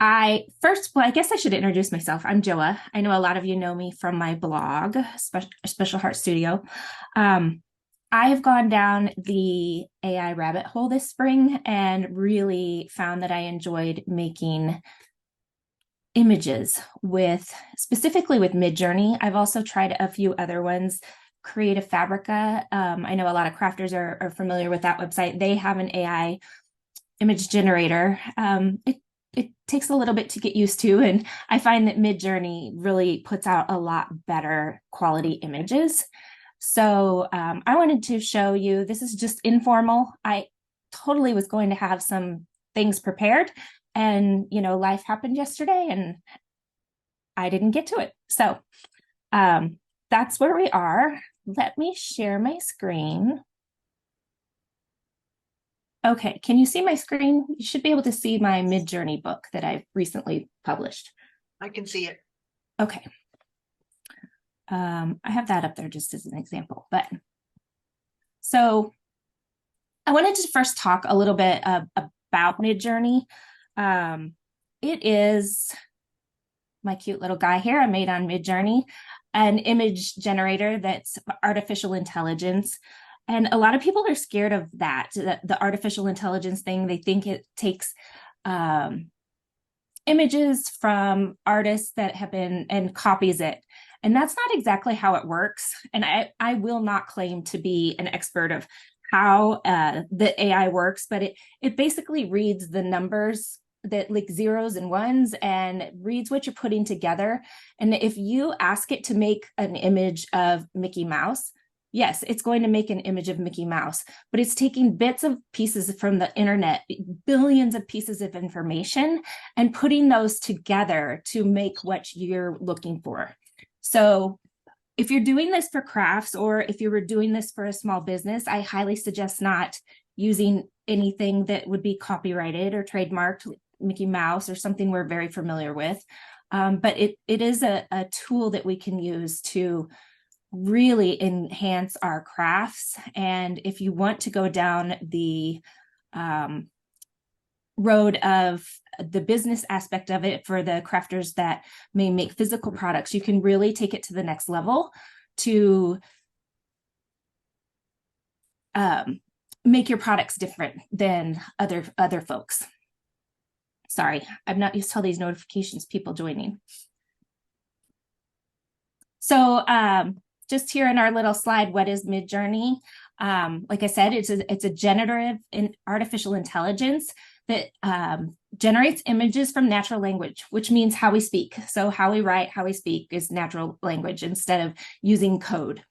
Well, I guess I should introduce myself. I'm Joa. I know a lot of you know me from my blog, Special Heart Studio. Um, I have gone down the AI rabbit hole this spring and really found that I enjoyed making images specifically with Midjourney. I've also tried a few other ones, Creative Fabrica. I know a lot of crafters are familiar with that website. They have an AI image generator. It takes a little bit to get used to, and I find that Midjourney really puts out a lot better quality images. So I wanted to show you, this is just informal. I totally was going to have some things prepared, and life happened yesterday and I didn't get to it. So that's where we are. Let me share my screen. Okay, can you see my screen? You should be able to see my Midjourney book that I've recently published. I can see it. Okay. I have that up there just as an example. So I wanted to first talk a little bit about Midjourney. It is my cute little guy here I made on Midjourney, an image generator that's artificial intelligence. And a lot of people are scared of that, the artificial intelligence thing. They think it takes images from artists that have been and copies it. And that's not exactly how it works. And I will not claim to be an expert of how the AI works, but it basically reads the numbers that like zeros and ones and reads what you're putting together. And if you ask it to make an image of Mickey Mouse, yes, it's going to make an image of Mickey Mouse, but it's taking bits of pieces from the internet, billions of pieces of information, and putting those together to make what you're looking for. So if you're doing this for crafts, or if you were doing this for a small business, I highly suggest not using anything that would be copyrighted or trademarked, Mickey Mouse or something we're very familiar with. But it is a tool that we can use to really enhance our crafts. And if you want to go down the road of the business aspect of it for the crafters that may make physical products, you can really take it to the next level to make your products different than other folks. Sorry, I'm not used to all these notifications, people joining. So just here in our little slide, what is Midjourney? Like I said, it's a generative artificial intelligence that generates images from natural language, which means how we speak. So how we write, how we speak is natural language instead of using code.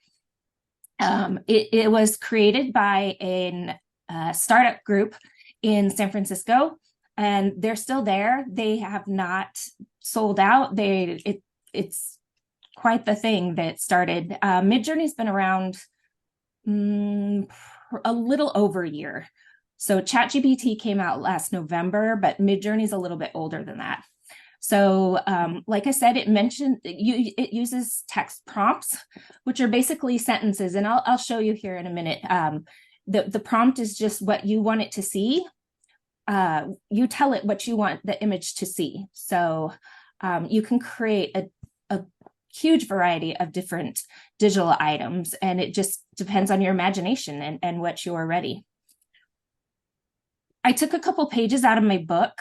It was created by a startup group in San Francisco, and they're still there. They have not sold out. It's quite the thing that started. Midjourney's been around a little over a year. So ChatGPT came out last November, but Midjourney's a little bit older than that. So like I said, it uses text prompts, which are basically sentences. And I'll show you here in a minute. The prompt is just what you want it to see. You tell it what you want the image to see. So you can create a huge variety of different digital items, and it just depends on your imagination and what you're ready. I took a couple pages out of my book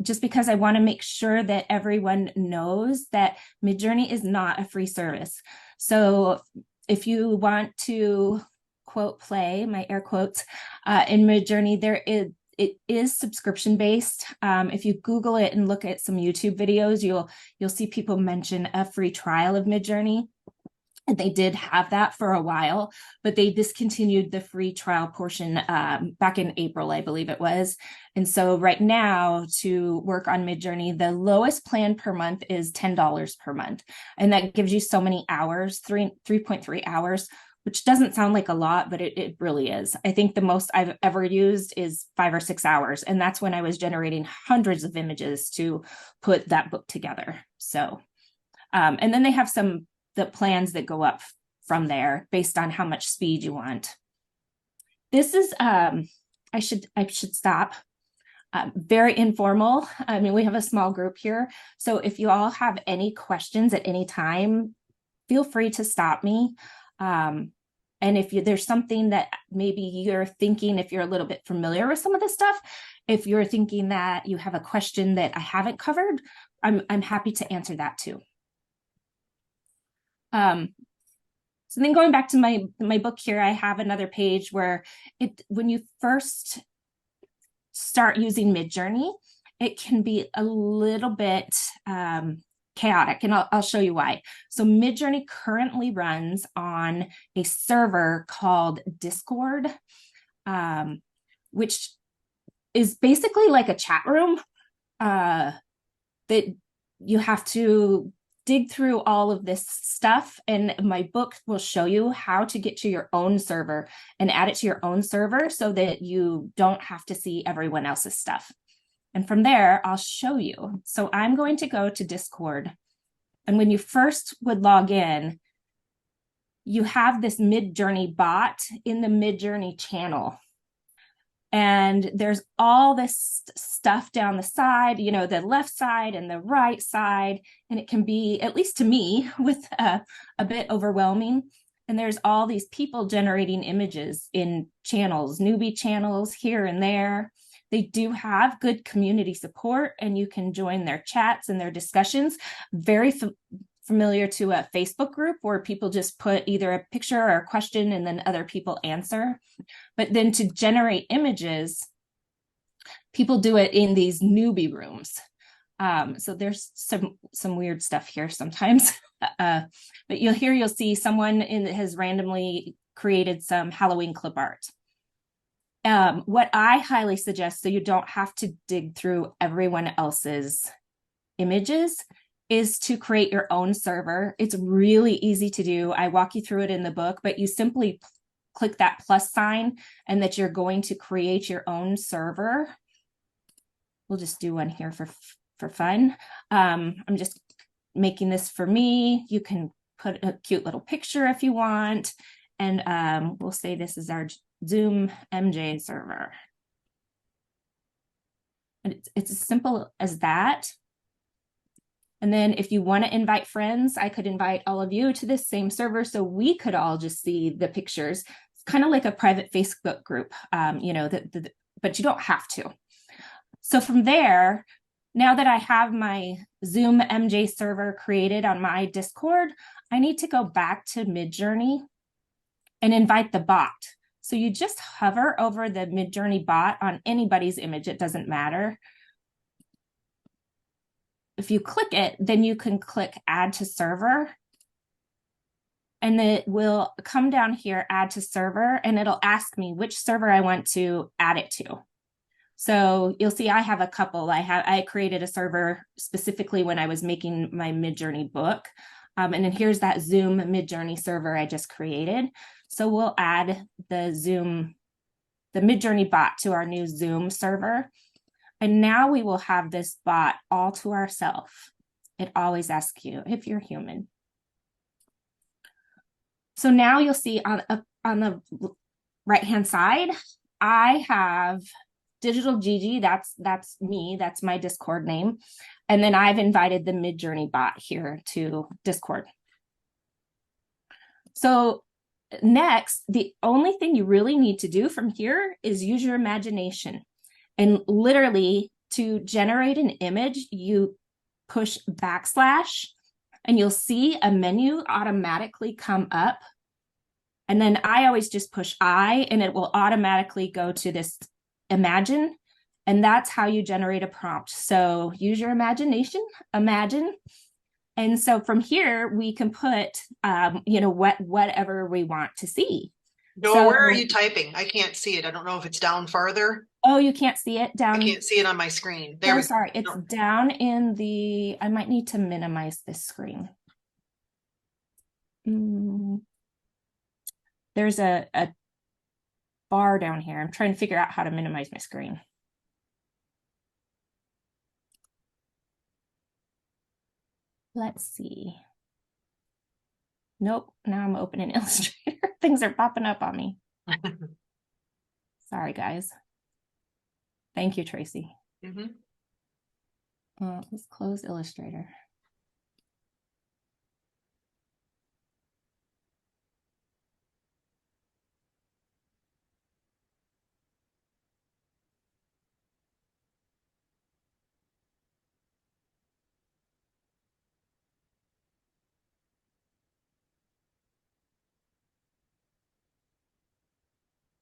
just because I want to make sure that everyone knows that Midjourney is not a free service. So if you want to quote play, my air quotes, in Midjourney, it is subscription based. If you Google it and look at some YouTube videos, you'll see people mention a free trial of Midjourney. And they did have that for a while, but they discontinued the free trial portion back in April, I believe it was. And so right now, to work on Midjourney, the lowest plan per month is $10 per month. And that gives you so many hours, 3.3 hours, which doesn't sound like a lot, but it really is. I think the most I've ever used is 5 or 6 hours. And that's when I was generating hundreds of images to put that book together. So, and then they have the plans that go up from there based on how much speed you want. This is, I should stop. Very informal. I mean, we have a small group here. So if you all have any questions at any time, feel free to stop me. And if there's something that maybe you're thinking, if you're a little bit familiar with some of this stuff, if you're thinking that you have a question that I haven't covered, I'm happy to answer that too. So then going back to my book here, I have another page where when you first start using Midjourney, it can be a little bit chaotic, and I'll show you why. So Midjourney currently runs on a server called Discord, which is basically like a chat room that you have to dig through all of this stuff. And my book will show you how to get to your own server and add it to your own server so that you don't have to see everyone else's stuff. And from there, I'll show you. So I'm going to go to Discord. And when you first would log in, you have this Midjourney bot in the Midjourney channel. And there's all this stuff down the side, you know, the left side and the right side. And it can be, at least to me, with a bit overwhelming. And there's all these people generating images in channels, newbie channels here and there. They do have good community support, and you can join their chats and their discussions. Very familiar to a Facebook group where people just put either a picture or a question and then other people answer. But then to generate images, people do it in these newbie rooms. So there's some weird stuff here sometimes. But you'll see someone has randomly created some Halloween clip art. What I highly suggest, so you don't have to dig through everyone else's images, is to create your own server. It's really easy to do. I walk you through it in the book, but you simply click that plus sign and that you're going to create your own server. We'll just do one here for fun. I'm just making this for me. You can put a cute little picture if you want. And we'll say this is our Zoom MJ server. And it's as simple as that. And then if you want to invite friends, I could invite all of you to this same server so we could all just see the pictures. It's kind of like a private Facebook group, you know, but you don't have to. So from there, now that I have my Zoom MJ server created on my Discord, I need to go back to Midjourney and invite the bot. So you just hover over the Midjourney bot on anybody's image, it doesn't matter. If you click it, then you can click add to server, and it will come down here, add to server, and it'll ask me which server I want to add it to. So you'll see I have a couple. I created a server specifically when I was making my Midjourney book. And then here's that Zoom Midjourney server I just created. So we'll add the Midjourney bot to our new Zoom server. And now we will have this bot all to ourselves. It always asks you if you're human. So now you'll see on the right-hand side, I have Digital Gigi, that's me, that's my Discord name. And then I've invited the Midjourney bot here to Discord. So next, the only thing you really need to do from here is use your imagination. And literally, to generate an image, you push backslash, and you'll see a menu automatically come up. And then I always just push I, and it will automatically go to this imagine. And that's how you generate a prompt. So use your imagination, imagine. And so from here, we can put, you know, whatever we want to see. Noah, So, where are you typing? I can't see it. I don't know if it's down farther. Oh, you can't see it down? I can't see it on my screen. There we go. Sorry, it's down in the, I might need to minimize this screen. There's a bar down here. I'm trying to figure out how to minimize my screen. Let's see. Nope, now I'm opening Illustrator. Things are popping up on me. Sorry, guys. Thank you, Tracy. Mhm. Let's close Illustrator.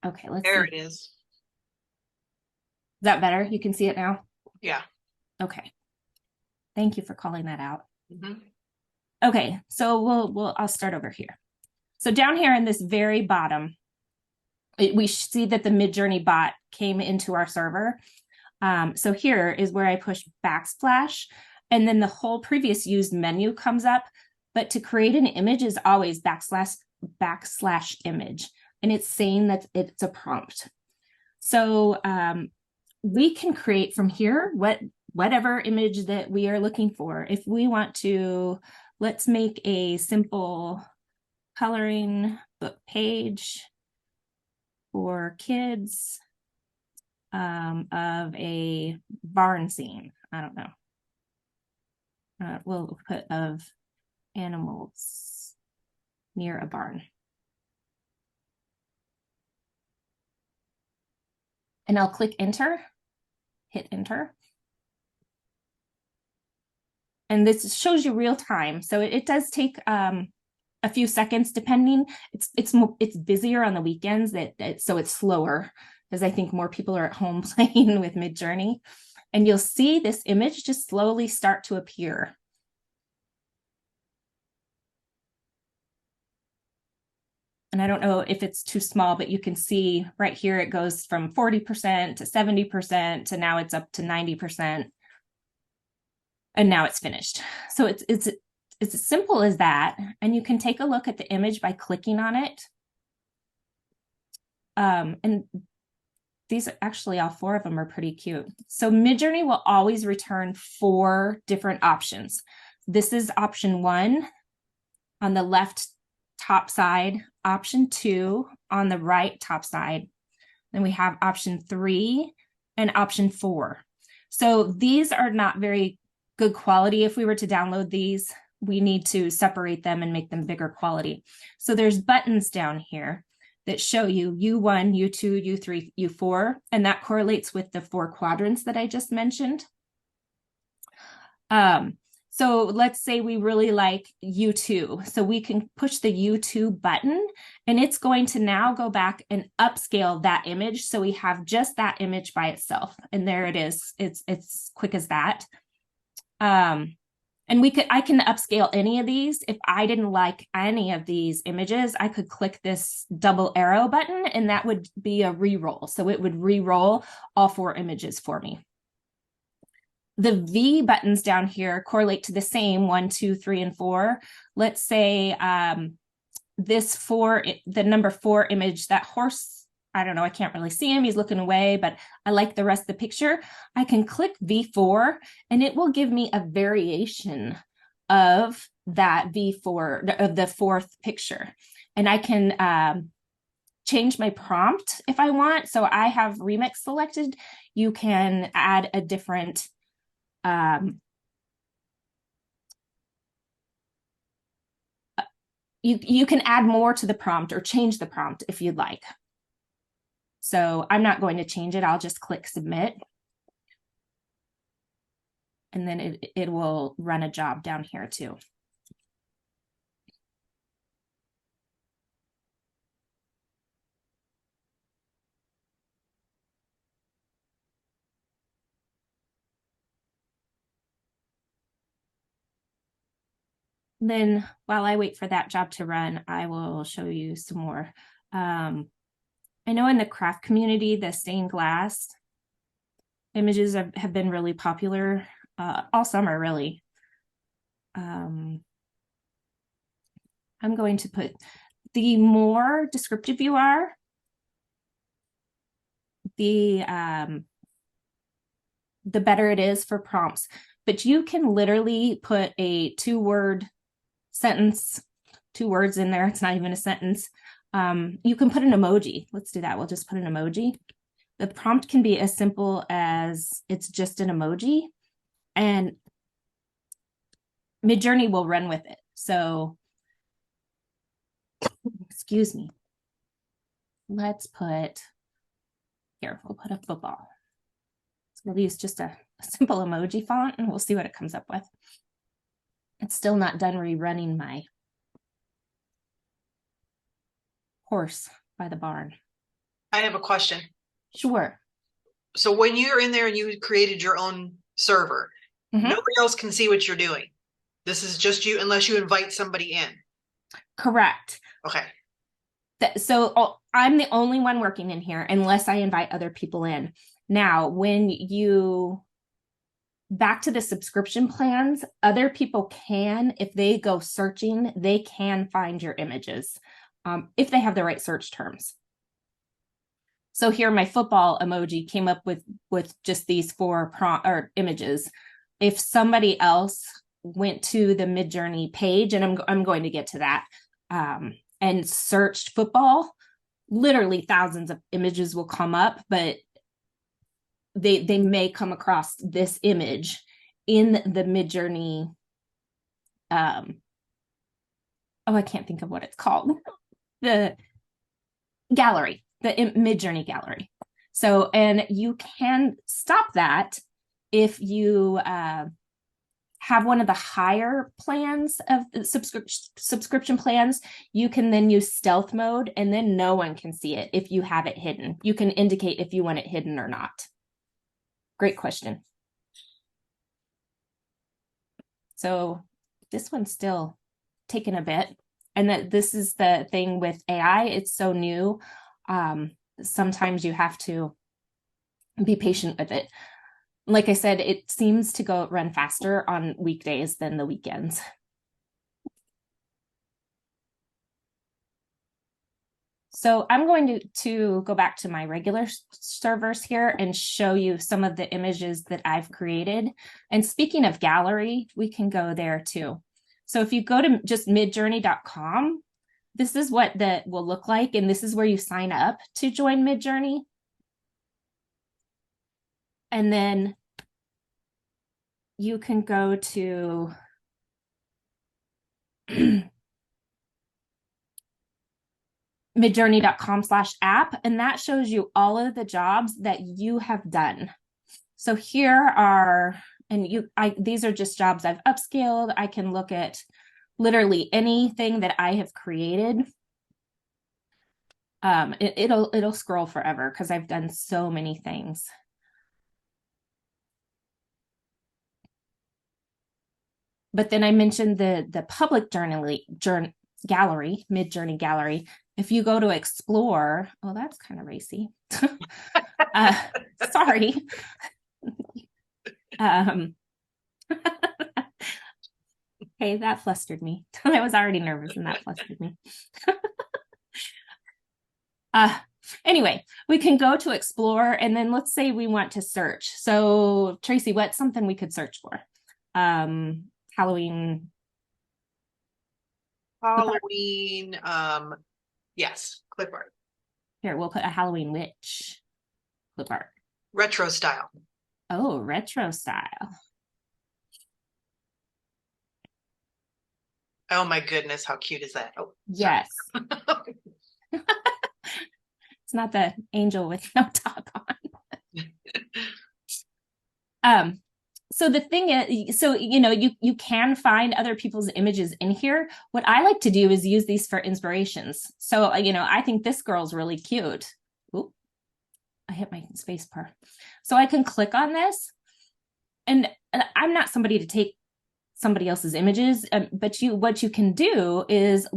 Okay, let's There see. it is. Is that better? You can see it now? Yeah. Okay. Thank you for calling that out. Mhm. Okay, so I'll start over here. So down here in this very bottom, we see that the Midjourney bot came into our server. So here is where I push backsplash, and then the whole previous used menu comes up. But to create an image is always backslash image, and it's saying that it's a prompt. So we can create from here whatever image that we are looking for. If we want to, let's make a simple coloring book page for kids of a barn scene. I don't know. We'll put of animals near a barn. And I'll click enter, hit enter. And this shows you real time. So it does take a few seconds depending. It's busier on the weekends, so it's slower because I think more people are at home playing with Midjourney. And you'll see this image just slowly start to appear. And I don't know if it's too small, but you can see right here it goes from 40% to 70% to now it's up to 90%. And now it's finished. So it's as simple as that. And you can take a look at the image by clicking on it. And these actually, all four of them are pretty cute. So Midjourney will always return 4 different options. This is option 1 on the left top side, option 2 on the right top side. Then we have option 3 and option 4. So these are not very good quality. If we were to download these, we need to separate them and make them bigger quality. So there's buttons down here that show you U1, U2, U3, U4, and that correlates with the 4 quadrants that I just mentioned. So let's say we really like U2. So we can push the U2 button and it's going to now go back and upscale that image. So we have just that image by itself. And there it is. It's quick as that. And I can upscale any of these. If I didn't like any of these images, I could click this double arrow button and that would be a re-roll. So it would re-roll all 4 images for me. The V buttons down here correlate to the same 1, 2, 3, and 4. Let's say the number 4 image, that horse, I don't know, I can't really see him. He's looking away, but I like the rest of the picture. I can click V4 and it will give me a variation of that V4, of the 4th picture. And I can change my prompt if I want. So I have remix selected. You can add a different you can add more to the prompt or change the prompt if you'd like. So I'm not going to change it. I'll just click submit. And then it will run a job down here too. Then while I wait for that job to run, I will show you some more. I know in the craft community, the stained glass images have been really popular all summer, really. I'm going to put, the more descriptive you are, the better it is for prompts. But you can literally put a 2-word sentence, 2 words in there. It's not even a sentence. You can put an emoji. Let's do that. We'll just put an emoji. The prompt can be as simple as it's just an emoji, and Midjourney will run with it. So, excuse me. Let's put, here, we'll put a football. So we'll use just a simple emoji font and we'll see what it comes up with. It's still not done rerunning my horse by the barn. I have a question. Sure. So when you're in there and you created your own server, nobody else can see what you're doing. This is just you, unless you invite somebody in. Correct. Okay. So I'm the only one working in here unless I invite other people in. Now, when you back to the subscription plans, other people can, if they go searching, they can find your images if they have the right search terms. So here, my football emoji came up with just these 4 images. If somebody else went to the Midjourney page, and I'm going to get to that, and searched football, literally thousands of images will come up, but they may come across this image in the Midjourney. Oh, I can't think of what it's called. The gallery, the Midjourney gallery. So, and you can stop that if you have one of the higher plans of subscription plans. You can then use stealth mode, and then no one can see it if you have it hidden. You can indicate if you want it hidden or not. Great question. So this one's still taking a bit. And that this is the thing with AI. It's so new. Sometimes you have to be patient with it. Like I said, it seems to run faster on weekdays than the weekends. So I'm going to go back to my regular servers here and show you some of the images that I've created. And speaking of gallery, we can go there too. So if you go to just midjourney.com, this is what that will look like. And this is where you sign up to join Midjourney. And then you can go to midjourney.com/app, and that shows you all of the jobs that you have done. So here are, and these are just jobs I've upscaled. I can look at literally anything that I have created. It'll scroll forever because I've done so many things. But then I mentioned the public gallery, Midjourney gallery. If you go to explore, oh, that's kind of racy. Sorry. Okay, that flustered me. I was already nervous and that flustered me. Anyway, we can go to explore, and then let's say we want to search. So Tracy, what's something we could search for? Halloween. Yes, clip art. Here, we'll put a Halloween witch clip art. Retro style. Oh, retro style. Oh my goodness, how cute is that? Oh, yes. It's not the angel with no top on. So the thing is, so you can find other people's images in here. What I like to do is use these for inspirations. So I think this girl's really cute. Oop, I hit my space bar. So I can click on this, and I'm not somebody to take somebody else's images, but what you can do is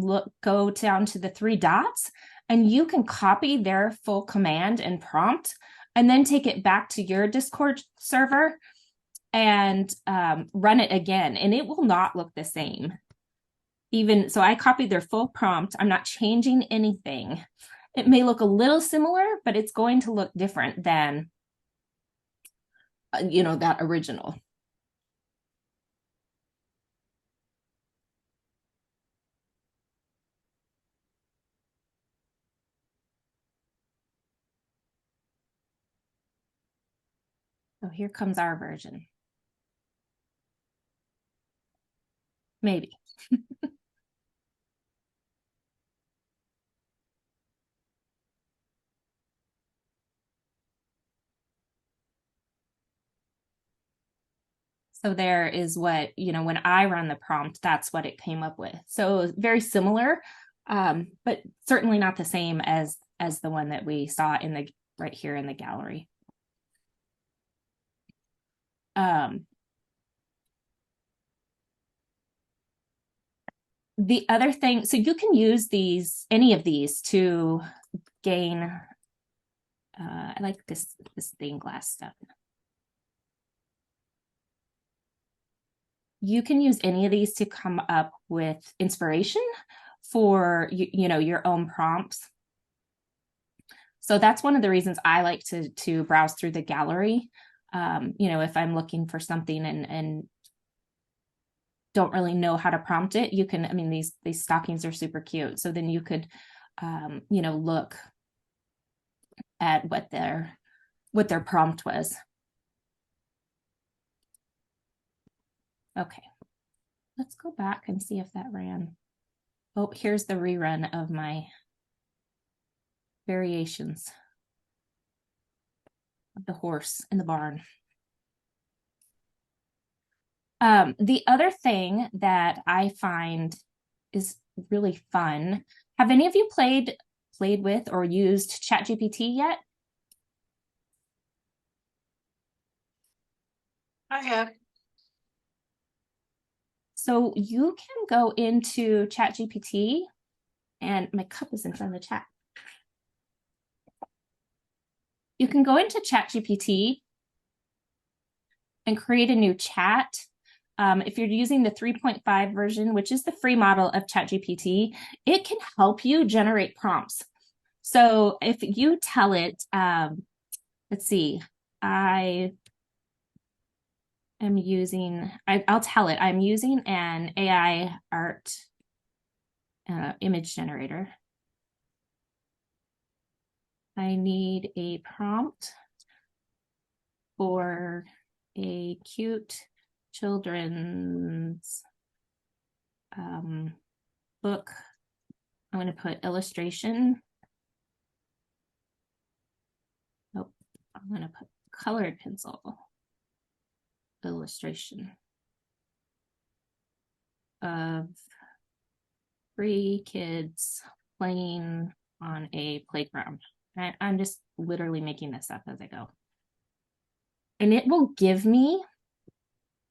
go down to the 3 dots, and you can copy their full command and prompt, and then take it back to your Discord server and run it again, and it will not look the same. Even so, I copied their full prompt. I'm not changing anything. It may look a little similar, but it's going to look different than that original. So here comes our version. Maybe. So there is what, when I run the prompt, that's what it came up with. So very similar, but certainly not the same as the one that we saw in the right here in the gallery. The other thing, so you can use any of these to gain, I like this stained glass stuff. You can use any of these to come up with inspiration for your own prompts. So that's one of the reasons I like to browse through the gallery. If I'm looking for something and don't really know how to prompt it, you can, these stockings are super cute. So then you could, look at what their prompt was. Okay, let's go back and see if that ran. Oh, here's the rerun of my variations of the horse in the barn. The other thing that I find is really fun. Have any of you played with or used ChatGPT yet? I have. So you can go into ChatGPT, and my cup is in front of the chat. You can go into ChatGPT and create a new chat. If you're using the 3.5 version, which is the free model of ChatGPT, it can help you generate prompts. So if you tell it, let's see, I'll tell it, I'm using an AI art image generator. I need a prompt for a cute children's book. I'm going to put illustration. Oh, I'm going to put colored pencil illustration of 3 kids playing on a playground. I'm just literally making this up as I go. And it will give me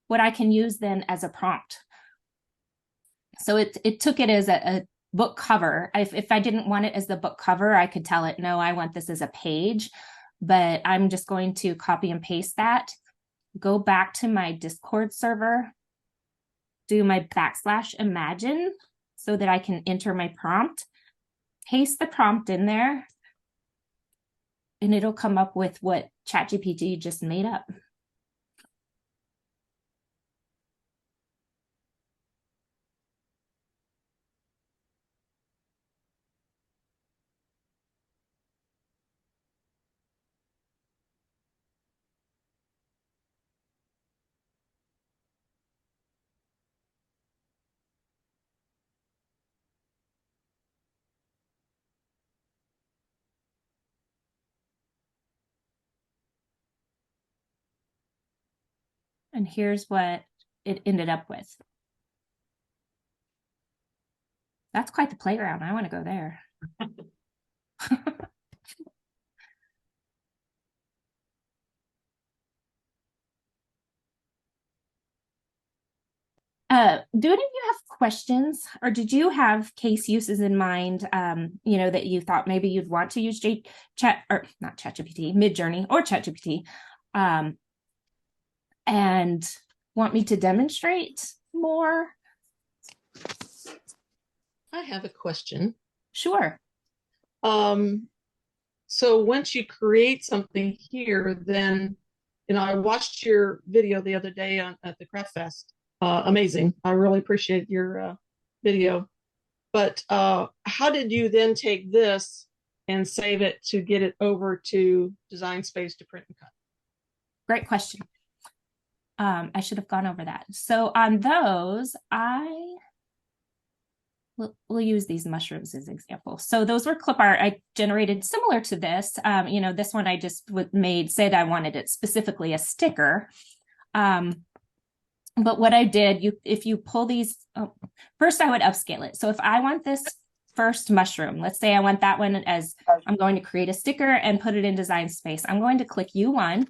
what I can use then as a prompt. So it took it as a book cover. If I didn't want it as the book cover, I could tell it, no, I want this as a page, but I'm just going to copy and paste that, go back to my Discord server, do my \imagine so that I can enter my prompt, paste the prompt in there, and it'll come up with what ChatGPT just made up. And here's what it ended up with. That's quite the playground. I want to go there. Do any of you have questions, or did you have case uses in mind, that you thought maybe you'd want to use not ChatGPT, Midjourney or ChatGPT, and want me to demonstrate more? I have a question. Sure. So once you create something here, then, I watched your video the other day at the Craft Fest. Amazing. I really appreciate your video. But how did you then take this and save it to get it over to Design Space to print and cut? great question. I should have gone over that. So on those, we'll use these mushrooms as examples. So those were clip art I generated similar to this. This one I just said I wanted it specifically a sticker. But what I did, if you pull these, first I would upscale it. So if I want this first mushroom, let's say I want that one as I'm going to create a sticker and put it in design space. I'm going to click U1.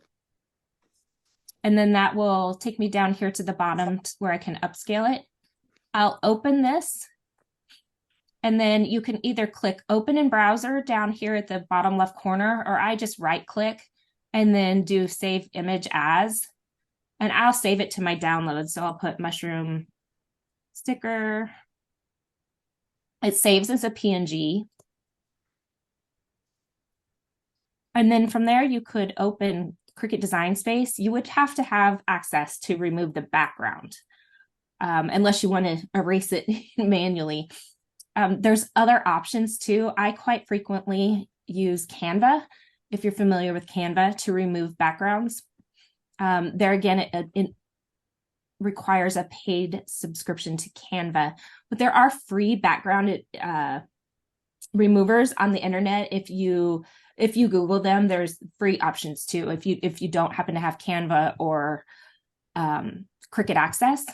And then that will take me down here to the bottom where I can upscale it. I'll open this. And then you can either click open in browser down here at the bottom left corner, or I just right click and then do save image as, and I'll save it to my download. So I'll put mushroom sticker. It saves as a PNG. And then from there, you could open Cricut Design Space. You would have to have access to remove the background, unless you want to erase it manually. There's other options too. I quite frequently use Canva, if you're familiar with Canva, to remove backgrounds. There again, it requires a paid subscription to Canva, but there are free background removers on the internet. If you Google them, there's free options too. If you don't happen to have Canva or Cricut Access.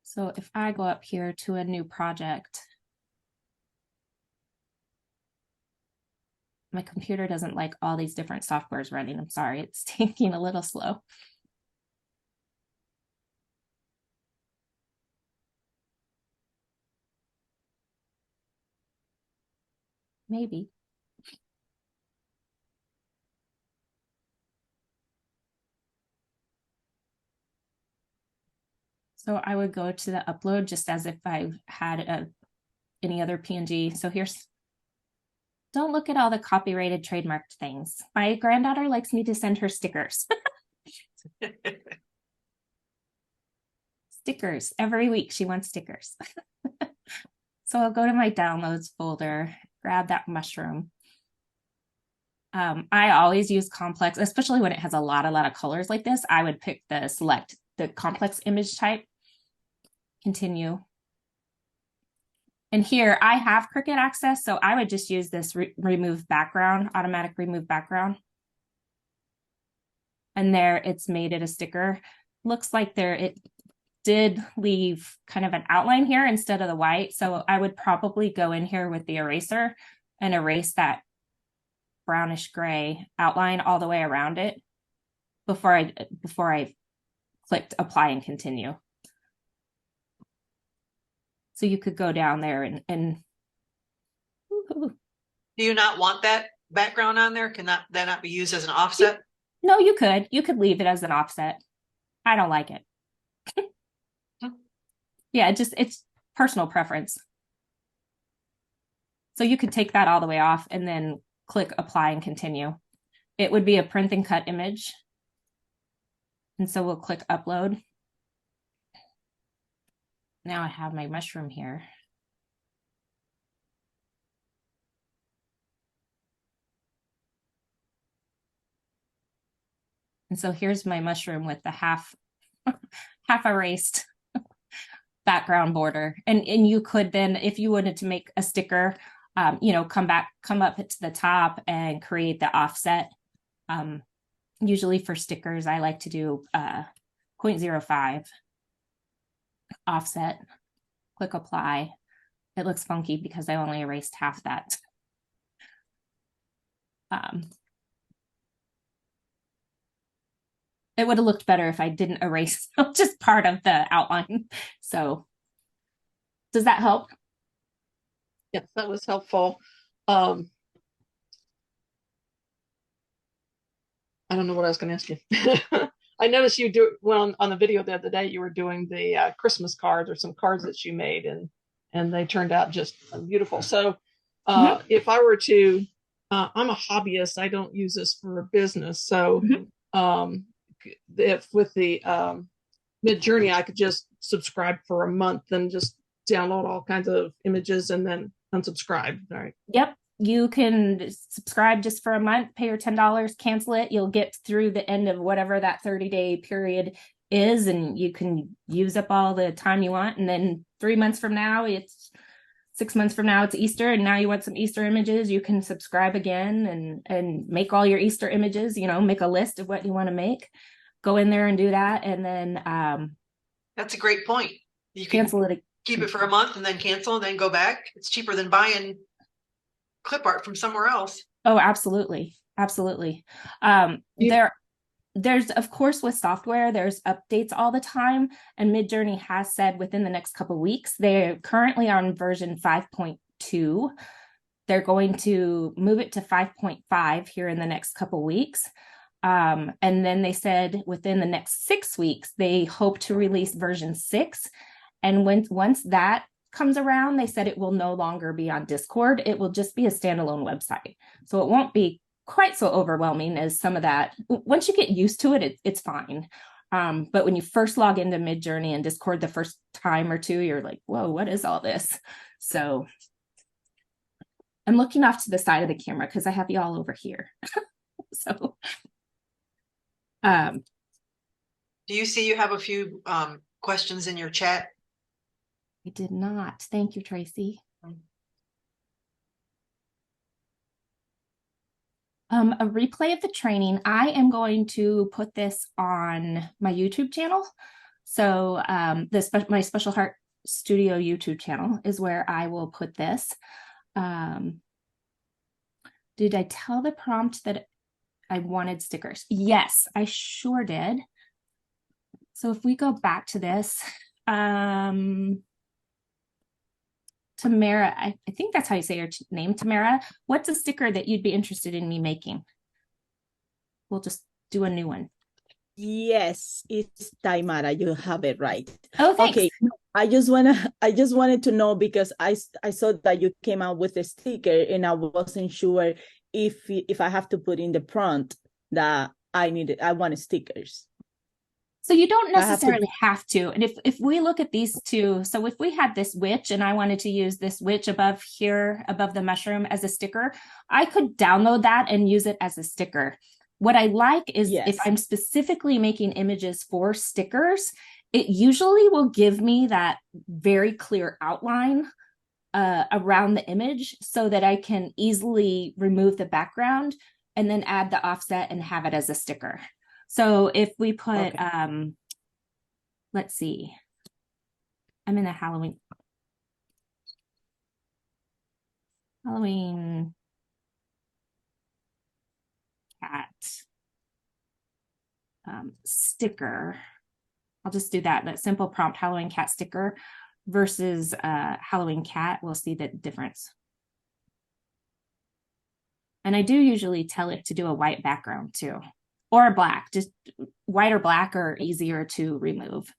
So if I go up here to a new project, my computer doesn't like all these different softwares running. I'm sorry, it's taking a little slow. Maybe. So I would go to the upload just as if I had any other PNG. So don't look at all the copyrighted trademarked things. My granddaughter likes me to send her stickers. Stickers every week. She wants stickers. So I'll go to my downloads folder, grab that mushroom. I always use complex, especially when it has a lot of colors like this. I would select the complex image type, continue. And here I have Cricut Access, so I would just use this remove background, automatic remove background. And there it's made it a sticker. Looks like it did leave kind of an outline here instead of the white. So I would probably go in here with the eraser and erase that brownish gray outline all the way around it before I clicked apply and continue. So you could go down there and do you not want that background on there? Can that not be used as an offset? No, you could leave it as an offset. I don't like it. Yeah, it's personal preference. So you could take that all the way off and then click apply and continue. It would be a print and cut image. And so we'll click upload. Now I have my mushroom here. And so here's my mushroom with the half erased background border. And you could then, if you wanted to make a sticker, come up to the top and create the offset. Usually for stickers, I like to do 0.05 offset, click apply. It looks funky because I only erased half that. It would have looked better if I didn't erase just part of the outline. So does that help? Yes, that was helpful. I don't know what I was going to ask you. I noticed you on the video the other day, you were doing the Christmas cards or some cards that you made, and they turned out just beautiful. So if I were to, I'm a hobbyist, I don't use this for a business. So if with the Midjourney, I could just subscribe for a month and just download all kinds of images and then unsubscribe, right? Yep. you can subscribe just for a month, pay your $10, cancel it. You'll get through the end of whatever that 30-day period is, and you can use up all the time you want. And then 3 months from now, 6 months from now, it's Easter, and now you want some Easter images, you can subscribe again and make all your Easter images, make a list of what you want to make. Go in there and do that, and then that's a great point. You can cancel it. Keep it for a month and then cancel and then go back. It's cheaper than buying clip art from somewhere else. Oh, absolutely. Absolutely. There's, of course, with software, there's updates all the time. And Midjourney has said within the next couple of weeks, they're currently on version 5.2. They're going to move it to 5.5 here in the next couple of weeks. And then they said within the next 6 weeks, they hope to release version 6. And once that comes around, they said it will no longer be on Discord. It will just be a standalone website. So it won't be quite so overwhelming as some of that. Once you get used to it, it's fine. But when you first log into Midjourney and Discord the first time or two, you're like, whoa, what is all this? So I'm looking off to the side of the camera because I have you all over here. So do you see you have a few questions in your chat? I did not. Thank you, Tracy. A replay of the training. I am going to put this on my YouTube channel. So my Special Heart Studio YouTube channel is where I will put this. Did I tell the prompt that I wanted stickers? Yes, I sure did. So if we go back to this, Tamara, I think that's how you say your name, Tamara. What's a sticker that you'd be interested in me making? We'll just do a new one. Yes, it's Taimara. You have it right. Oh, thanks. Okay. I just wanted to know because I saw that you came out with a sticker and I wasn't sure if I have to put in the prompt that I wanted stickers. So you don't necessarily have to. And if we look at these two, so if we had this witch and I wanted to use this witch above here, above the mushroom as a sticker, I could download that and use it as a sticker. What I like is if I'm specifically making images for stickers, it usually will give me that very clear outline around the image so that I can easily remove the background and then add the offset and have it as a sticker. So if we put, let's see, I'm in a Halloween cat sticker. I'll just do that simple prompt Halloween cat sticker versus Halloween cat. We'll see the difference. And I do usually tell it to do a white background too. Or a black, just white or black are easier to remove.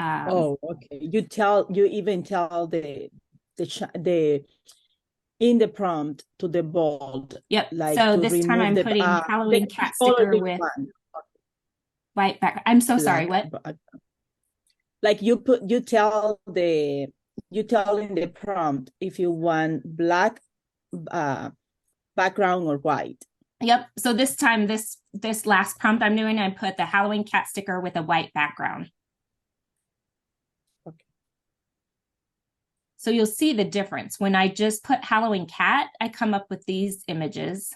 Okay. You even tell the in the prompt to the bold. Yep. Like so this time I'm putting Halloween cat sticker with white background. I'm so sorry. What? Like you tell in the prompt if you want black background or white. Yep. So this time, this last prompt I'm doing, I put the Halloween cat sticker with a white background. Okay. So you'll see the difference. When I just put Halloween cat, I come up with these images.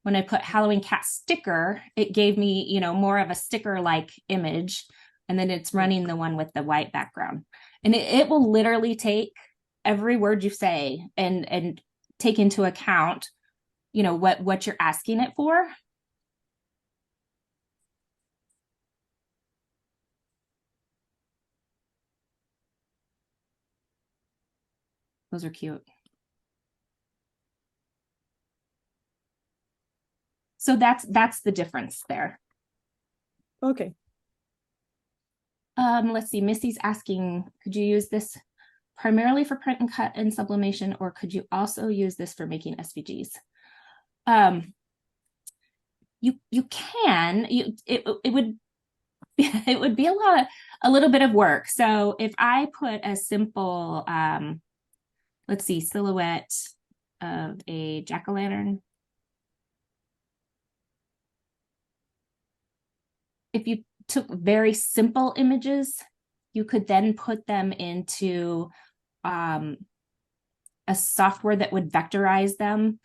When I put Halloween cat sticker, it gave me, more of a sticker-like image. And then it's running the one with the white background. And it will literally take every word you say and take into account what you're asking it for. Those are cute. So that's the difference there. Okay. Let's see. Missy's asking, could you use this primarily for print and cut and sublimation, or could you also use this for making SVGs? You can. It would be a little bit of work. So if I put a simple, let's see, silhouette of a jack-o'-lantern. If you took very simple images, you could then put them into a software that would vectorize them.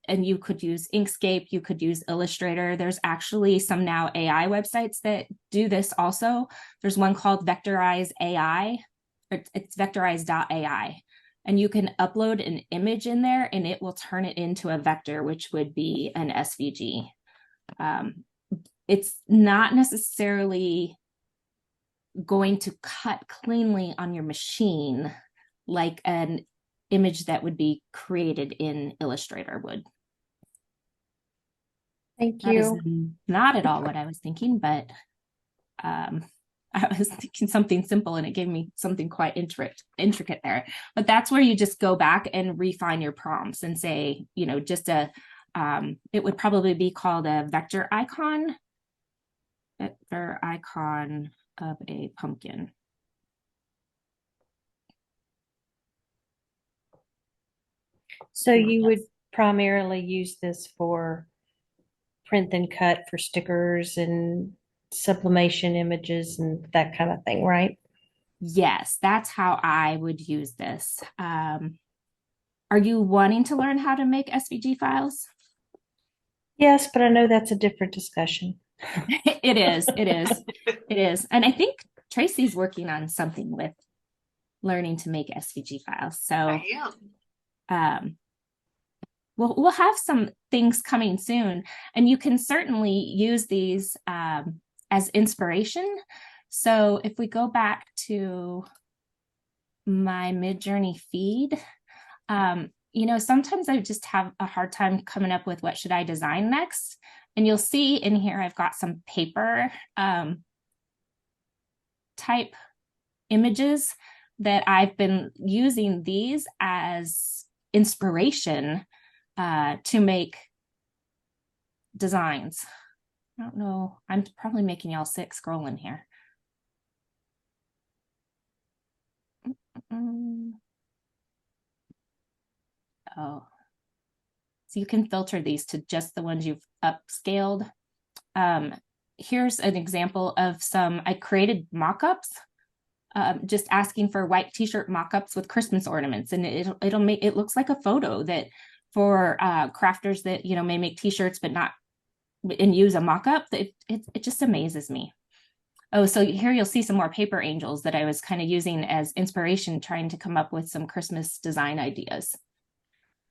And you could use Inkscape, you could use Illustrator. There's actually some now AI websites that do this also. There's one called Vectorize AI, or it's vectorize.ai. And you can upload an image in there and it will turn it into a vector, which would be an SVG. It's not necessarily going to cut cleanly on your machine like an image that would be created in Illustrator would. Thank That is you. not at all what I was thinking, but I was thinking something simple and it gave me something quite intricate there. But that's where you just go back and refine your prompts and say, you know, just it would probably be called a vector icon of a pumpkin. So you would primarily use this for print and cut for stickers and sublimation images and that kind of thing, right? Yes, that's how I would use this. Are you wanting to learn how to make SVG files? Yes, but I know that's a different discussion. It is. And I think Tracy's working on something with learning to make SVG files. So we'll have some things coming soon, and you can certainly use these as inspiration. So if we go back to my Midjourney feed, you know, sometimes I just have a hard time coming up with what should I design next. And you'll see in here, I've got some paper type images that I've been using these as inspiration to make designs. I don't know, I'm probably making y'all sick scrolling here. Oh, so you can filter these to just the ones you've upscaled. Here's an example of some, I created mock-ups, just asking for white t-shirt mock-ups with Christmas ornaments, and it'll make, it looks like a photo that for crafters that, you know, may make t-shirts but not, and use a mock-up. It just amazes me. Oh, so here you'll see some more paper angels that I was kind of using as inspiration, trying to come up with some Christmas design ideas.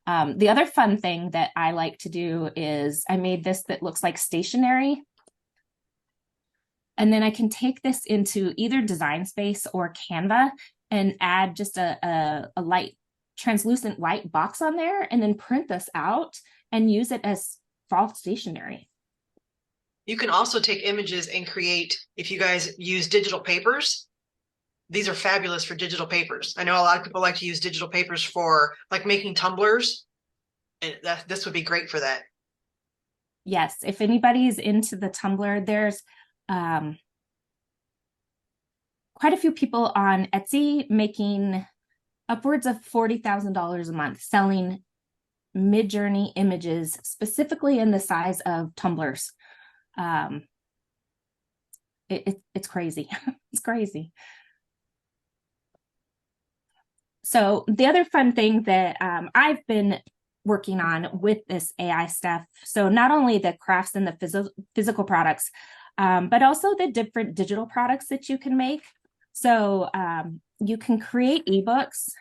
The other fun thing that I like to do is I made this that looks like stationery. And then I can take this into either Design Space or Canva and add just a light translucent white box on there, and then print this out and use it as fall stationery. You can also take images and create, if you guys use digital papers, these are fabulous for digital papers. I know a lot of people like to use digital papers for like making tumblers, and this would be great for that. Yes, if anybody's into the Tumblr, there's quite a few people on Etsy making upwards of $40,000 a month selling Midjourney images, specifically in the size of tumblers. It's crazy. It's crazy. So the other fun thing that I've been working on with this AI stuff, so not only the crafts and the physical products, but also the different digital products that you can make. So you can create ebooks.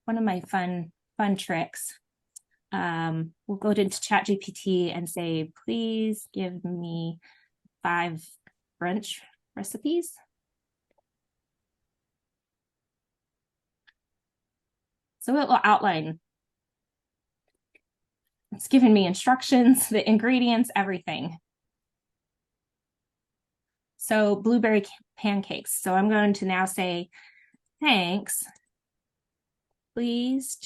One of my fun tricks. We'll go into ChatGPT and say, please give me 5 French recipes. So it will outline. It's giving me instructions, the ingredients, everything. So blueberry pancakes. So I'm going to now say, thanks. Please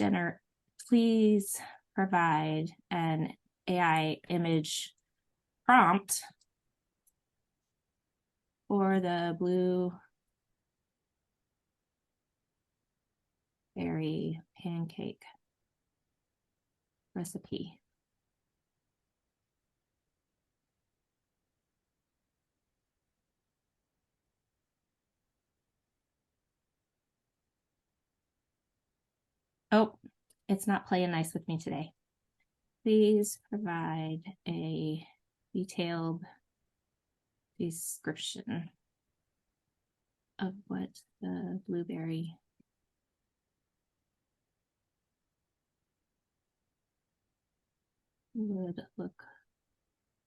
provide an AI image prompt for the blueberry pancake recipe. Oh, it's not playing nice with me today. Please provide a detailed description of what the blueberry would look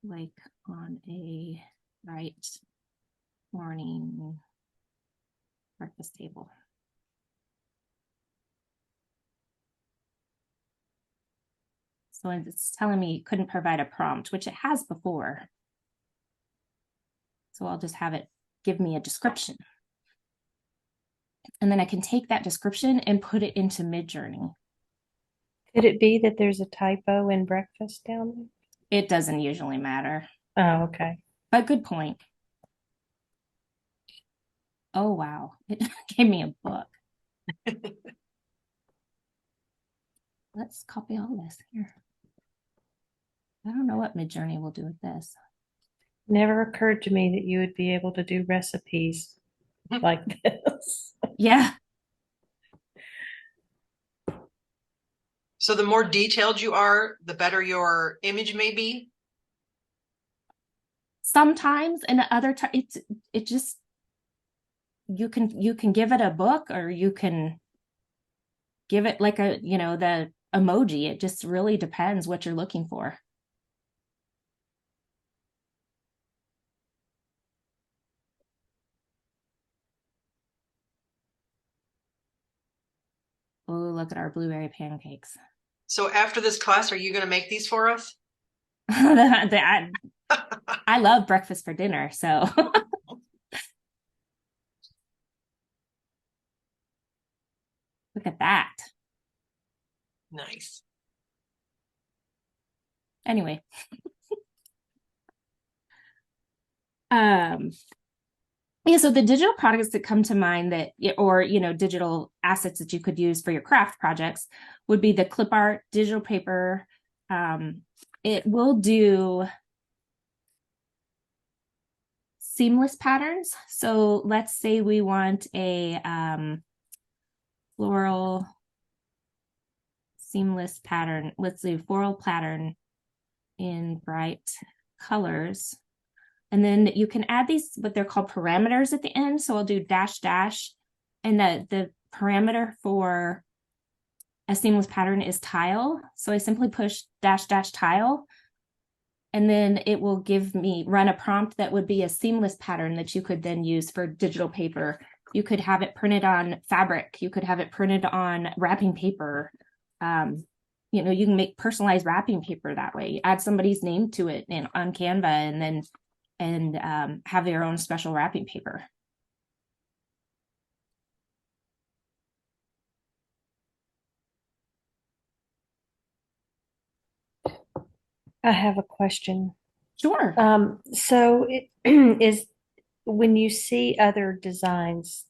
like on a bright morning breakfast table. So it's telling me it couldn't provide a prompt, which it has before. So I'll just have it give me a description. And then I can take that description and put it into Midjourney. Could it be that there's a typo in breakfast down It doesn't usually matter, there? Oh, okay. but good point. Oh, wow. It gave me a book. Let's copy all this here. I don't know what Midjourney will do with this. Never occurred to me that you would be able to do recipes like this. Yeah. So the more detailed you are, the better your image may be. Sometimes, and other times, it just, you can give it a book, or you can give it like a, the emoji. It just really depends what you're looking for. Oh, look at our blueberry pancakes. So after this class, are you going to make these for us? I love breakfast for dinner, so. Look at that. Nice. Anyway. Yeah, so the digital products that come to mind that, or, digital assets that you could use for your craft projects would be the clip art, digital paper. It will do seamless patterns. So let's say we want a floral seamless pattern. Let's do floral pattern in bright colors. And then you can add these, what they're called parameters at the end. So I'll do dash dash. And the parameter for a seamless pattern is tile. So I simply push dash dash tile. And then it will run a prompt that would be a seamless pattern that you could then use for digital paper. You could have it printed on fabric. You could have it printed on wrapping paper. You can make personalized wrapping paper that way. You add somebody's name to it on Canva, and have your own special wrapping paper. I have a question. Sure. So it is when you see other designs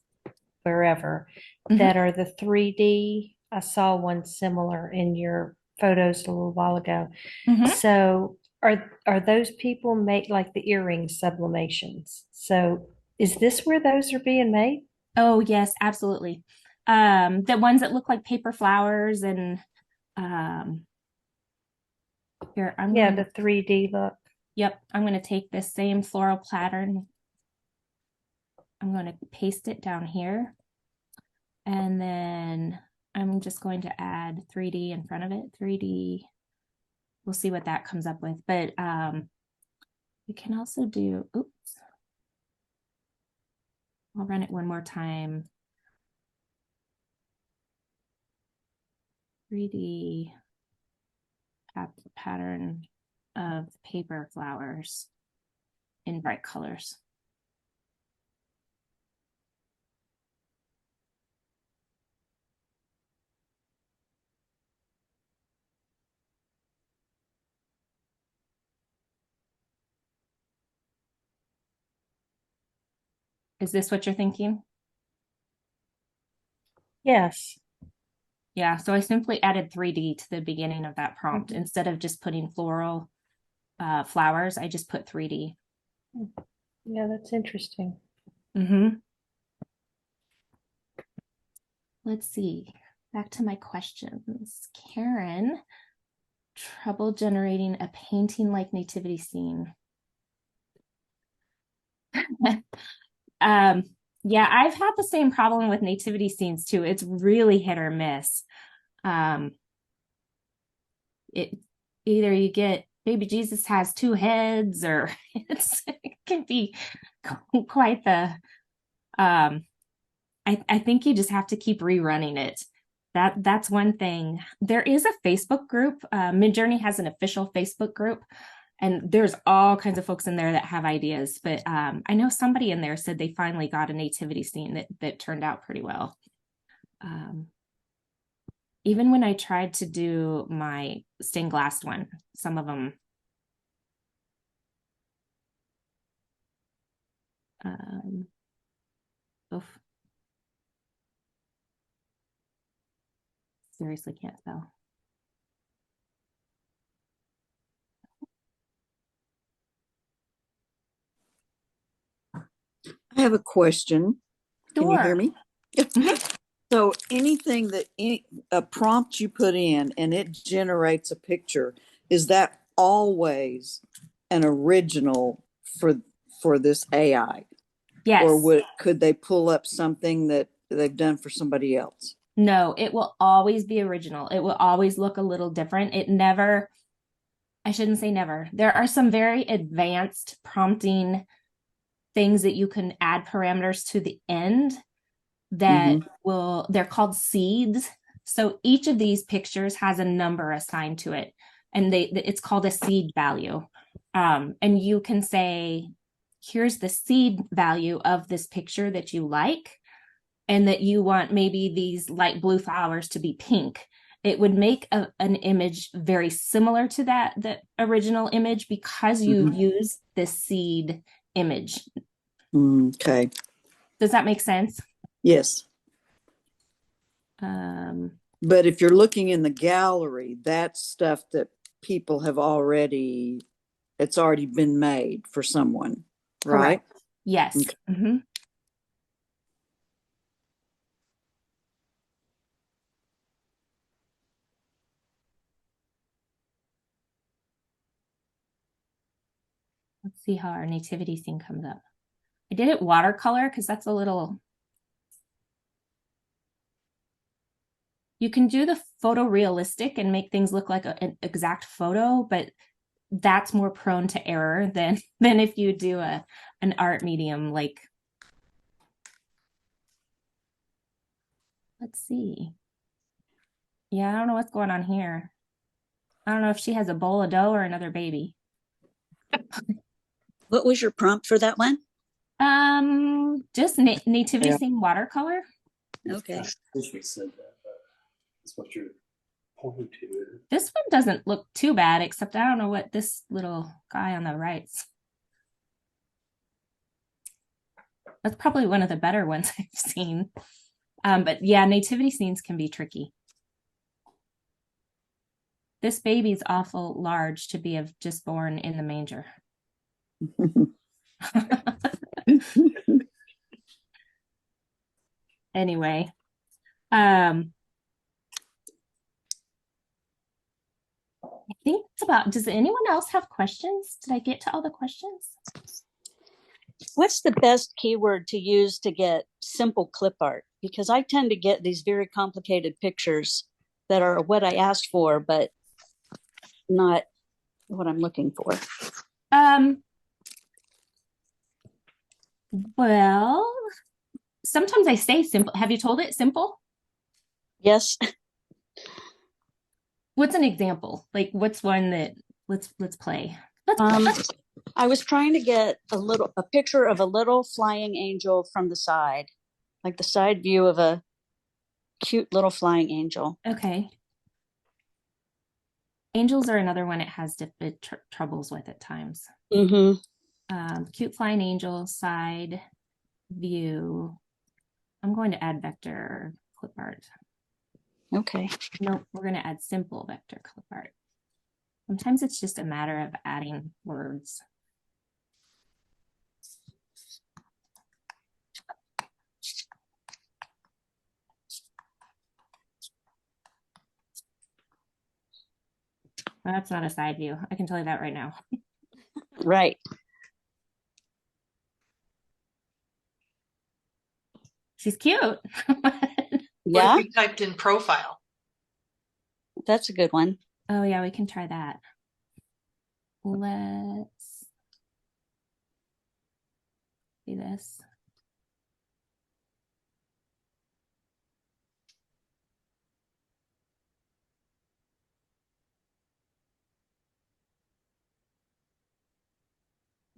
wherever that are the 3D, I saw one similar in your photos a little while ago. So are those people make like the earring sublimations? So is this where those are being made? Oh, yes, absolutely. The ones that look like paper flowers and here, the 3D look. Yep, I'm going to take this same floral pattern. I'm going to paste it down here. And then I'm just going to add 3D in front of it. 3D, we'll see what that comes up with. But we can also do, oops. I'll run it one more time. 3D pattern of paper flowers in bright colors. Is this what you're thinking? Yes. Yeah, so I simply added 3D to the beginning of that prompt. Instead of just putting floral flowers, I just put 3D. Yeah, that's interesting. Let's see. Back to my questions. Karen, trouble generating a painting like nativity scene. Yeah, I've had the same problem with nativity scenes too. It's really hit or miss. It either you get baby Jesus has two heads, or it can be quite the I think you just have to keep rerunning it. That's one thing. There is a Facebook group. Midjourney has an official Facebook group, and there's all kinds of folks in there that have ideas. But I know somebody in there said they finally got a nativity scene that turned out pretty well. Even when I tried to do my stained glass one, some of them oof. Seriously can't spell. I have a question. Can you hear me? So anything a prompt you put in and it generates a picture, is that always an original for this AI? Yes. Or could they pull up something that they've done for somebody else? No, it will always be original. It will always look a little different. I shouldn't say never. There are some very advanced prompting things that you can add parameters to the end that they're called seeds. So each of these pictures has a number assigned to it, and it's called a seed value. And you can say, here's the seed value of this picture that you like, and that you want maybe these light blue flowers to be pink. It would make an image very similar to the original image because you use this seed image. Okay. Does that make sense? Yes. But if you're looking in the gallery, that's stuff that people have it's already been made for someone, right? Correct. Yes. Okay. Let's see how our nativity scene comes up. I did it watercolor because that's a little. You can do the photorealistic and make things look like an exact photo, but that's more prone to error than if you do an art medium like. Let's see. Yeah, I don't know what's going on here. I don't know if she has a bowl of dough or another baby. What was your prompt for that one? Just nativity scene watercolor. Okay. I wish we said that, but that's what you're pointing to. This one doesn't look too bad, except I don't know what this little guy on the right's. That's probably one of the better ones I've seen. But yeah, nativity scenes can be tricky. This baby's awful large to be just born in the manger. Anyway, I think it's about, does anyone else have questions? Did I get to all the questions? What's the best keyword to use to get simple clip art? Because I tend to get these very complicated pictures that are what I asked for, but not what I'm looking for. Well, sometimes I say simple. Have you told it simple? Yes. What's an example? Like, what's one that let's play. I was trying to get a picture of a little flying angel from the side, like the side view of a cute little flying angel. Okay. Angels are another one it has troubles with at times. Cute flying angel, side view. I'm going to add vector clip art. Okay. No, we're going to add simple vector clip art. Sometimes it's just a matter of adding words. Well, that's not a side view. I can tell you that right now. Right. She's cute. What Yeah, if you typed in profile? that's a good one. Oh yeah, we can try that. Let's see this.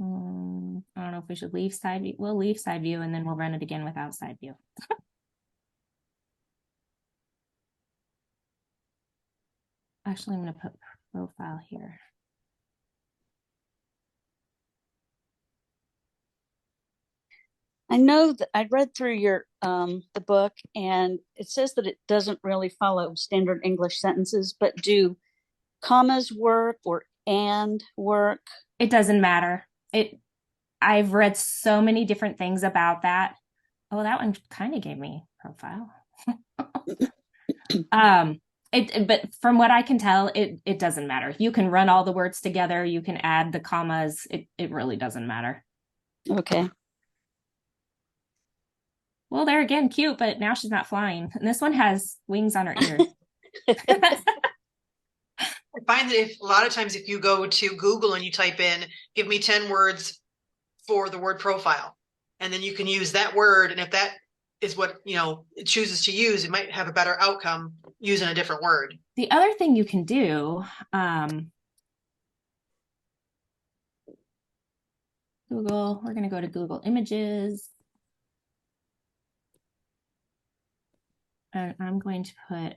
I don't know if we should leave side view. We'll leave side view and then we'll run it again without side view. Actually, I'm going to put profile here. I know that I read through your the book, and it says that it doesn't really follow standard English sentences, but do commas work or and work? It doesn't matter. I've read so many different things about that. Oh, that one kind of gave me profile. But from what I can tell, it doesn't matter. You can run all the words together. You can add the commas. It really doesn't matter. Okay. Well, they're again cute, but now she's not flying. And this one has wings on her ears. I find that if a lot of times if you go to Google and you type in, give me 10 words for the word profile, and then you can use that word. And if that is what, it chooses to use, it might have a better outcome using a different word. The other thing you can do, Google, we're going to go to Google Images. And I'm going to put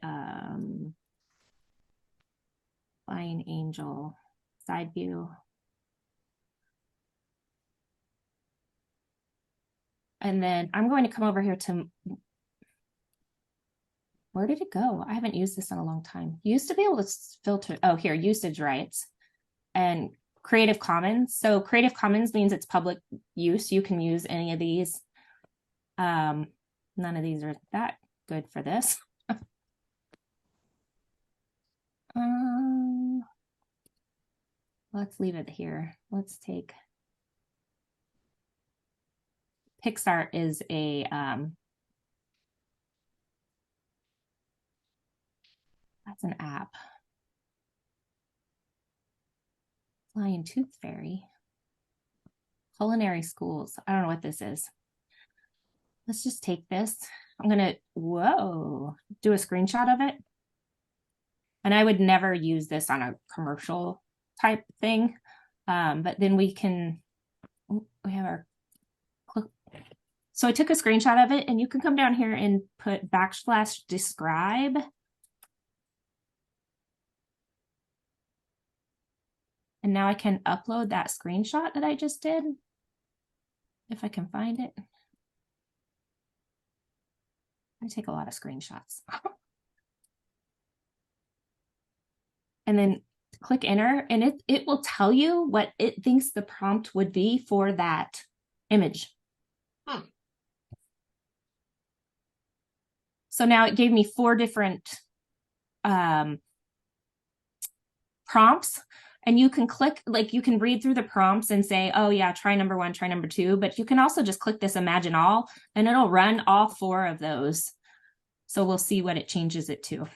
Flying Angel side view. And then I'm going to come over here to, where did it go? I haven't used this in a long time. You used to be able to filter, oh, here, usage rights and Creative Commons. So Creative Commons means it's public use. You can use any of these. None of these are that good for this. Let's leave it here. Let's take PixArt is a that's an app. Flying Tooth Fairy. Culinary Schools. I don't know what this is. Let's just take this. I'm gonna, whoa, do a screenshot of it. And I would never use this on a commercial type thing. But then we can, we have our click. So I took a screenshot of it, and you can come down here and put /describe. And now I can upload that screenshot that I just did. If I can find it. I take a lot of screenshots. And then click enter, and it will tell you what it thinks the prompt would be for that image. So now it gave me 4 different prompts, and you can click, like you can read through the prompts and say, oh yeah, try number 1, try number 2, but you can also just click this imagine all, and it'll run all 4 of those. So we'll see what it changes it to.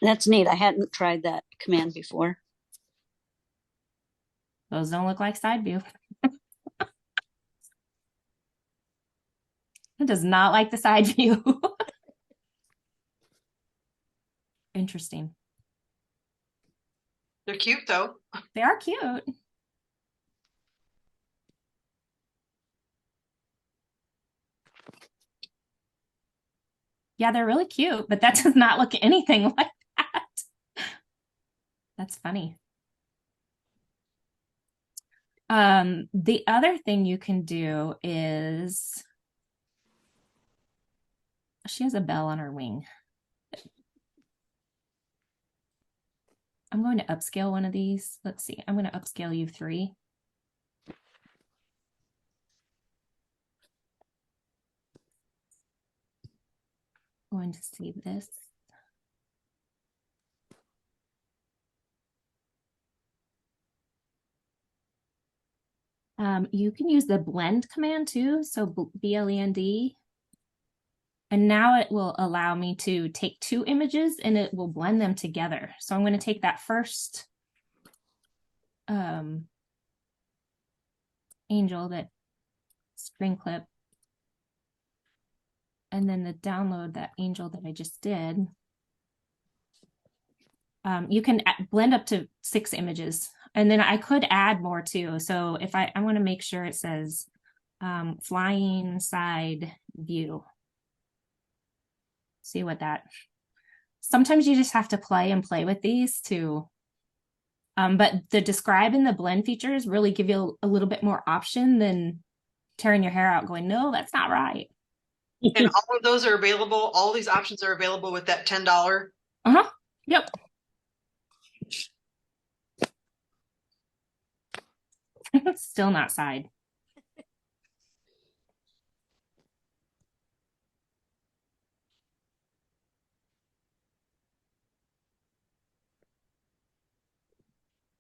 That's neat. I hadn't tried that command before. Those don't look like side view. It does not like the side view. Interesting. They're cute though. They are cute. Yeah, they're really cute, but that does not look anything like that. That's funny. The other thing you can do is, she has a bell on her wing. I'm going to upscale one of these. Let's see. I'm going to upscale you 3. Going to save this. You can use the blend command too. So BLEND. And now it will allow me to take 2 images and it will blend them together. So I'm going to take that first angel, that screen clip, and then the download that angel that I just did. You can blend up to 6 images, and then I could add more too. So if I want to make sure it says flying side view. See what that, sometimes you just have to play with these too. But the describe and the blend features really give you a little bit more option than tearing your hair out going, no, that's not right. And all of those are available. All these options are available with that $10. Yep. Still not side.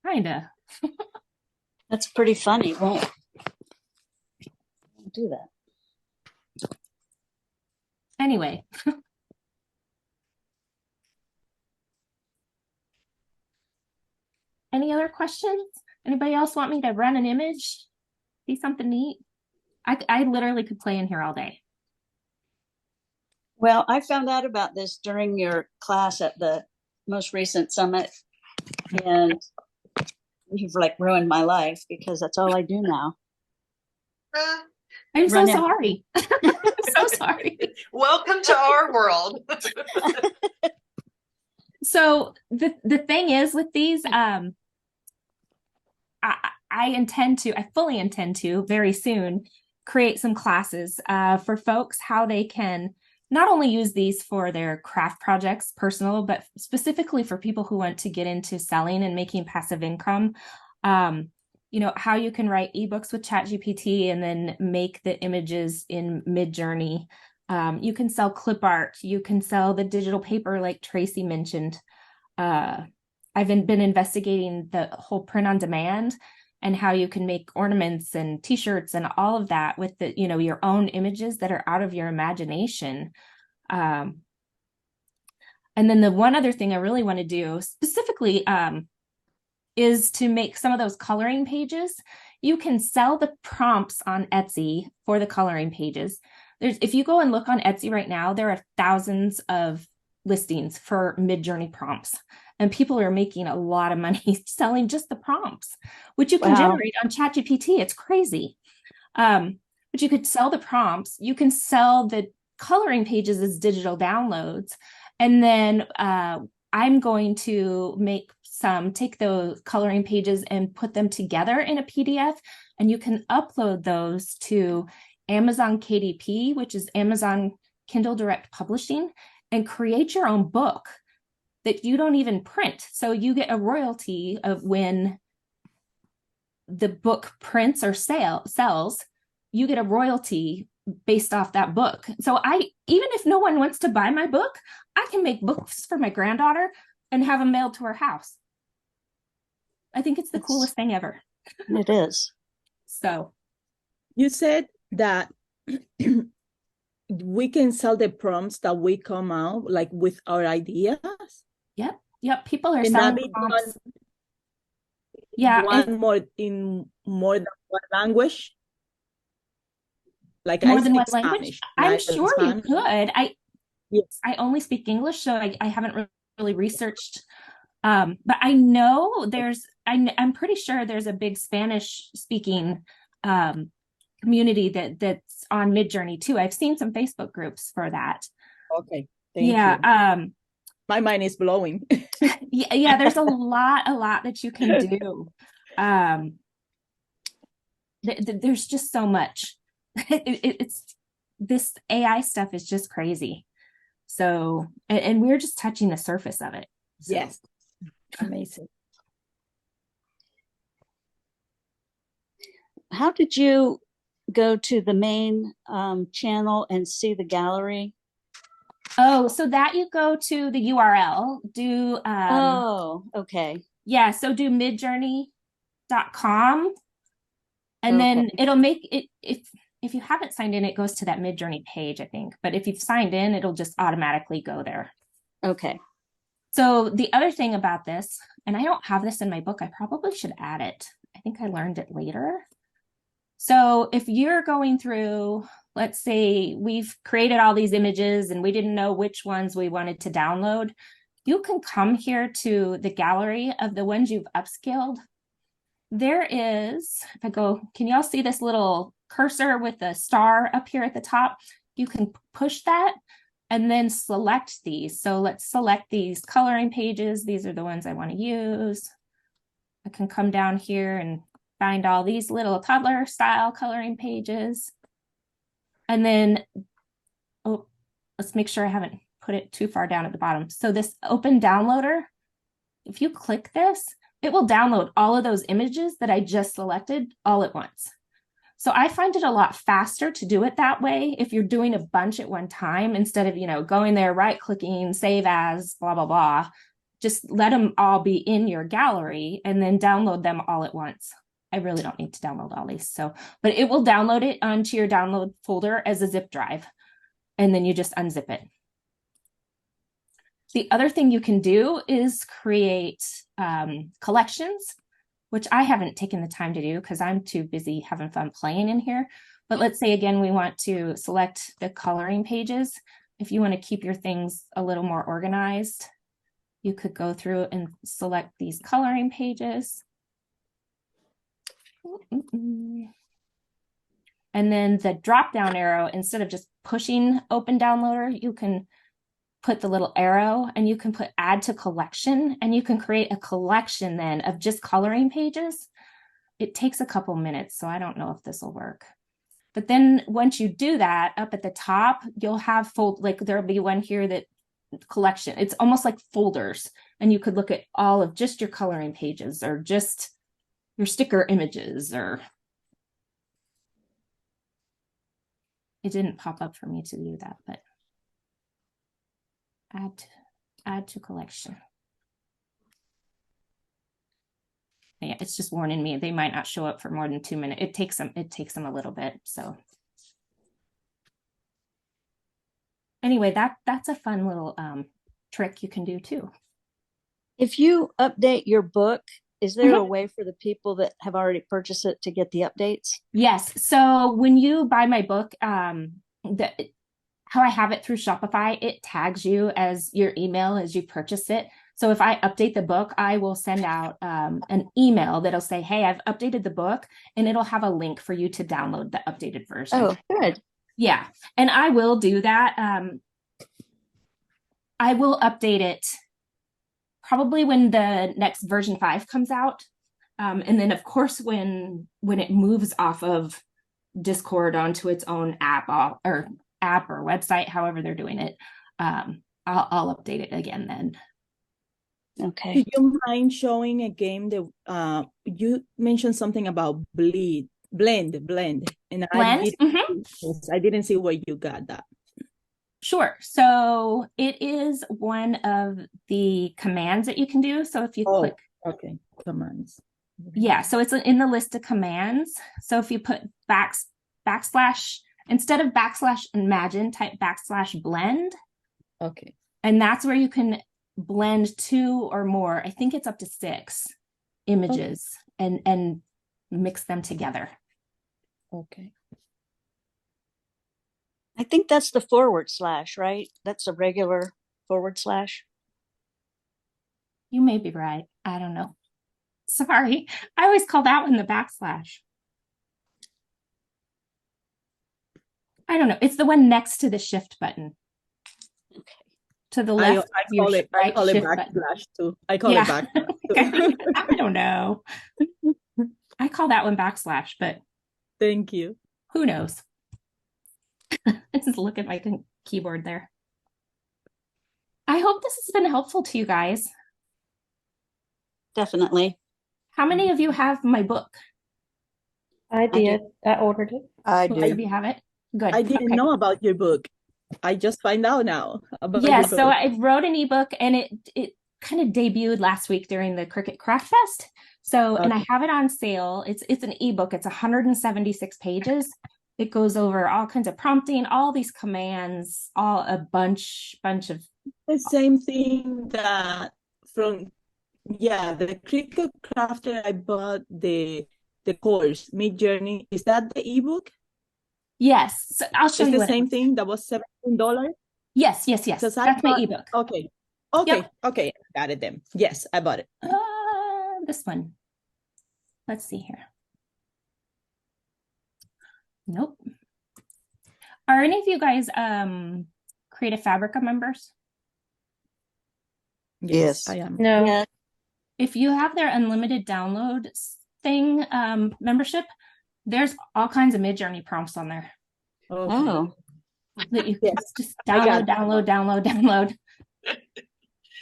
Kinda. That's pretty funny. Won't do that. Anyway. Any other questions? Anybody else want me to run an image? See something neat? I literally could play in here all day. Well, I found out about this during your class at the most recent summit, and you've like ruined my life because that's all I do now. I'm so sorry. I'm so sorry. Welcome to our world. So the thing is with these, I fully intend to very soon create some classes for folks, how they can not only use these for their craft projects, personal, but specifically for people who want to get into selling and making passive income. You know, how you can write ebooks with ChatGPT and then make the images in Midjourney. You can sell clip art. You can sell the digital paper like Tracy mentioned. I've been investigating the whole print on demand and how you can make ornaments and t-shirts and all of that with the, you know, your own images that are out of your imagination. And then the one other thing I really want to do specifically is to make some of those coloring pages. You can sell the prompts on Etsy for the coloring pages. If you go and look on Etsy right now, there are thousands of listings for Midjourney prompts. And people are making a lot of money selling just the prompts, which you can generate on ChatGPT. It's crazy. But you could sell the prompts. You can sell the coloring pages as digital downloads. And then I'm going to take those coloring pages and put them together in a PDF. And you can upload those to Amazon KDP, which is Amazon Kindle Direct Publishing, and create your own book that you don't even print. So you get a royalty of when the book prints or sells, you get a royalty based off that book. So even if no one wants to buy my book, I can make books for my granddaughter and have them mailed to her house. I think it's the coolest thing ever. It is. So you said that we can sell the prompts that we come out like with our ideas. Yep. People are selling prompts. In more than one language. Like more I than one speak language. Spanish, I'm sure Spanish. You could. Yes. I only speak English, so I haven't really researched. But I know I'm pretty sure there's a big Spanish speaking community that's on Midjourney too. I've seen some Facebook groups for that. Okay. Thank you. My mind is blowing. yeah, there's a lot that you can do. There's just so much. It's this AI stuff is just crazy. So, and we're just touching the surface of it. So. Yes. Amazing. How did you go to the main channel and see the gallery? Oh, so that you go to the URL, do Oh, okay. yeah, so do midjourney.com, and Okay. then it'll make it, if you haven't signed in, it goes to that Midjourney page, I think. But if you've signed in, it'll just automatically go there. Okay. So the other thing about this, and I don't have this in my book, I probably should add it. I think I learned it later. So if you're going through, let's say we've created all these images and we didn't know which ones we wanted to download, you can come here to the gallery of the ones you've upscaled. There is, if I go, can y'all see this little cursor with the star up here at the top? You can push that and then select these. So let's select these coloring pages. These are the ones I want to use. I can come down here and find all these little toddler style coloring pages. And then, oh, let's make sure I haven't put it too far down at the bottom. So this open downloader, if you click this, it will download all of those images that I just selected all at once. So I find it a lot faster to do it that way if you're doing a bunch at one time instead of, going there, right clicking, save as, blah, blah, blah. Just let them all be in your gallery and then download them all at once. I really don't need to download all these. But it will download it onto your download folder as a zip drive. And then you just unzip it. The other thing you can do is create collections, which I haven't taken the time to do because I'm too busy having fun playing in here. But let's say, again, we want to select the coloring pages. If you want to keep your things a little more organized, you could go through and select these coloring pages. And then the drop-down arrow, instead of just pushing open downloader, you can put the little arrow and you can put add to collection, and you can create a collection then of just coloring pages. It takes a couple minutes, so I don't know if this will work. But then once you do that, up at the top, you'll have there'll be one here that collection. It's almost like folders, and you could look at all of just your coloring pages or just your sticker images, or it didn't pop up for me to do that, but add to collection. Yeah, it's just warning me they might not show up for more than 2 minutes. It takes them a little bit. So anyway, that's a fun little trick you can do too. If you update your book, is there a way for the people that have already purchased it to get the updates? Yes. So when you buy my book, how I have it through Shopify, it tags you as your email as you purchase it. So if I update the book, I will send out an email that'll say, hey, I've updated the book, and it'll have a link for you to download the updated version. Oh, good. Yeah. And I will do that. I will update it probably when the next version 5 comes out. And then of course, when it moves off of Discord onto its own app or website, however they're doing it, I'll update it again then. Okay. Do you mind showing a game that you mentioned something about blend, and blend? I didn't see where you got that. Sure. So it is one of the commands that you can do. So if you click, okay, commands. Yeah. So it's in the list of commands. So if you put backslash instead of \imagine, type \blend. Okay. And that's where you can blend 2 or more. I think it's up to 6 images and mix them together. Okay. I think that's the /, right? That's a regular /. You may be right. I don't know. Sorry. I always call that one the \. I don't know. It's the one next to the shift button. Okay. To the left. I call it backslash too. I call it backslash too. I don't know. I call that one \, but Thank you. Who knows? Just look at my keyboard there. I hope this has been helpful to you guys. Definitely. How many of you have my book? I did. I ordered it. I Most of do. you have it? Good. I didn't Okay. know about your book. I just find out now about Yeah, your so book. I wrote an ebook and it kind of debuted last week during the Cricut Craft Fest. So, and I Okay. have it on sale. It's an ebook. It's 176 pages. It goes over all kinds of prompting, all these commands, all a bunch of The same thing that from the Cricut Crafter, I bought the course, Midjourney. Is that the ebook? yes. So I'll show It's you the what it same looks- thing that was $17? Yes. Because I That's my thought, ebook. okay, Yep. I got it then. Yes, I bought it. This one. Let's see here. Nope. Are any of you guys Creative Fabrica members? Yes. I am. No. Yeah. If you have their unlimited download thing membership, there's all kinds of Midjourney prompts on there Okay. Oh, that you Yes, just I got download.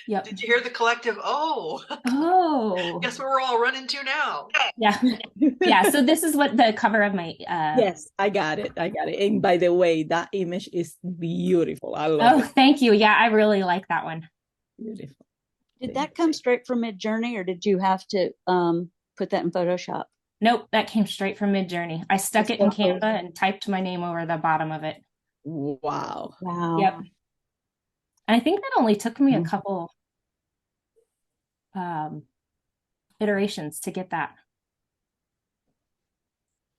Yep. Did you hear the collective? Oh, Oh, guess where we're all running to now. yeah. Yeah. So this is what the cover of my Yes, I got it. And by the way, that image is beautiful. I love oh, it. thank you. Yeah, I really like that one. Beautiful. did that come straight from Midjourney, or did you have to put that in Photoshop? Nope, that came straight from Midjourney. I stuck it in Canva and typed my name over the bottom of it. Wow. Wow. Yep. And I think that only took me a Mhm. couple iterations to get that.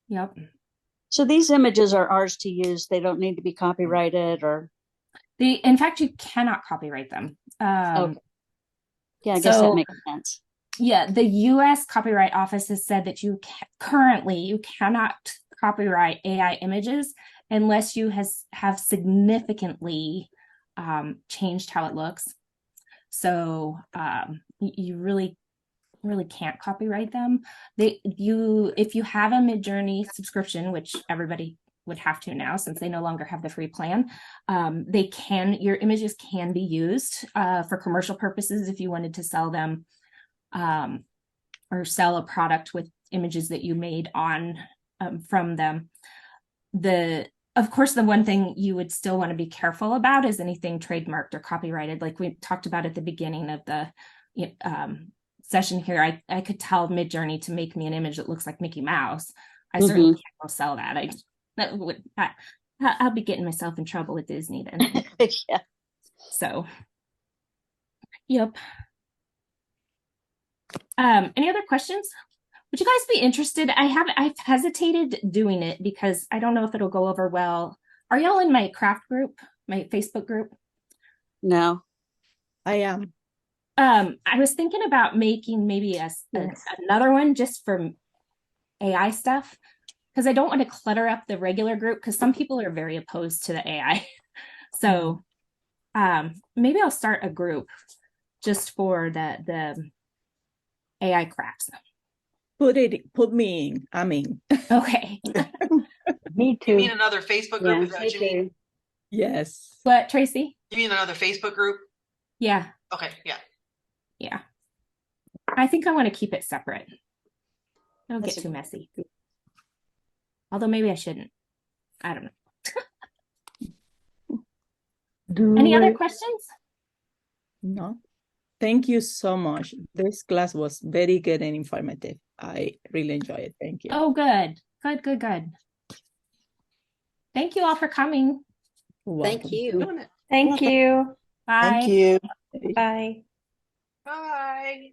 Yep. So these images are ours to use. They don't need to be copyrighted or. In fact, you cannot copyright them. Okay. Yeah, I guess so- that makes sense. Yeah, the US Copyright Office has said that you cannot copyright AI images unless you have significantly changed how it looks. So you really can't copyright them. If you have a Midjourney subscription, which everybody would have to now since they no longer have the free plan, your images can be used for commercial purposes if you wanted to sell them, or sell a product with images that you made on from them. Of course, the one thing you would still want to be careful about is anything trademarked or copyrighted. Like we talked about at the beginning of the session here, I could tell Midjourney to make me an image that looks like Mickey Mouse. I certainly can't go sell that. I'll be getting myself in trouble with Disney then. Yeah. So, yep. Any other questions? Would you guys be interested? I've hesitated doing it because I don't know if it'll go over well. Are y'all in my craft group, my Facebook group? No. I am. I was thinking about making maybe another one just for AI stuff, because I don't want to clutter up the regular group because some people are very opposed to the AI. So maybe I'll start a group just for the AI crafts. Put me in. I'm in. Okay. Me You mean too. another Facebook group? Is that what you mean? Yes. What, Tracy? You mean another Facebook group? Yeah. Okay, yeah. Yeah. I think I want to keep it separate. Don't That's get a- too messy. Although maybe I shouldn't. I don't know. Any other questions? No. Thank you so much. This class was very good and informative. I really enjoyed it. Thank you. Oh, good. Good. Thank you all for coming. Thank Welcome. you. Thank you. Bye. Thank you. Bye. Bye.